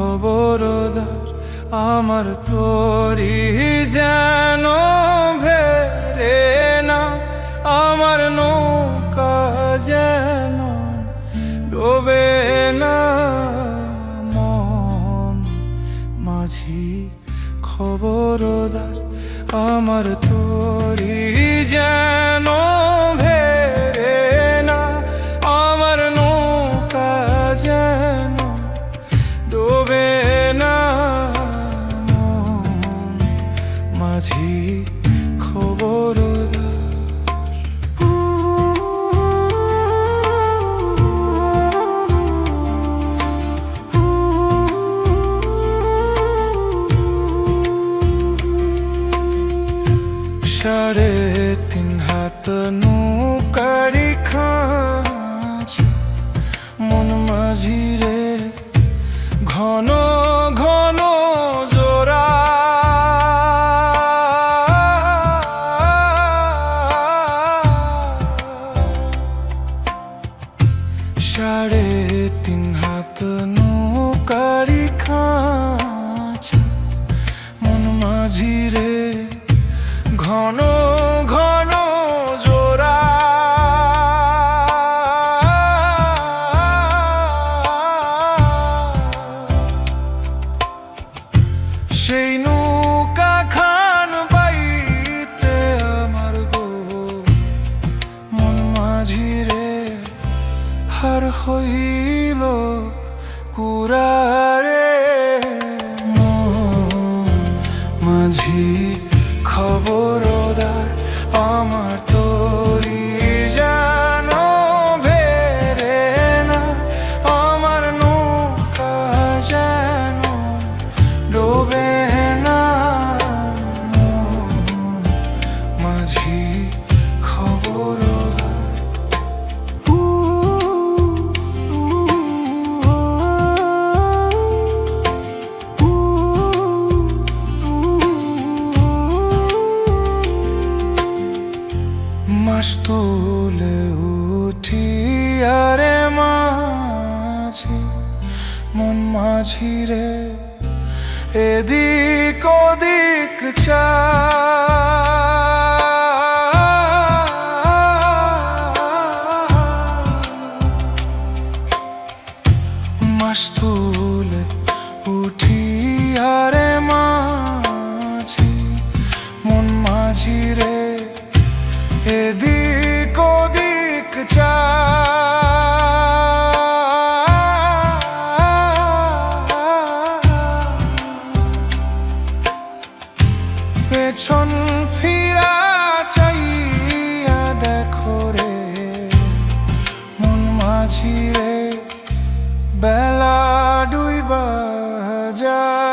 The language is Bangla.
খবরদার আমার তোরি যেন ভেরে না, আমার নৌকা যেন ডোবে না। মন মাঝি খবরদার আমার তোরি যেন ভেরে না, আমার নৌকা যেন ডোবে না। মন মাঝি খবরদার। সাড়ে তিন হাত নৌকারি খাঁচা মন মাঝি রে, ঘন ঘন জোড়া। সাড়ে তিন হাত নৌকারি খাঁচা মন মাঝি রে, ঘন ঘন জোড়া। সেই নৌকা খান বাইতে আমার গো মন মাঝি রে, হার হইল কুরারে। মন মাঝি খবরদার আমার তোরি যেন ভেরে না, আমার নৌকা যেন ডোবে না। মাঝি খবরদার। মাস তুলে উঠি আরে মাঝি মন মাঝি রে, এদিক ওদিক চা। মাস তুলে উঠি আরে মাঝি মন মাঝি রে, এদিক ওদিক চা। পেছন ফিরা চাইয়া দেখো রে মন মাঝি রে, বেলা ডুইবা যায়।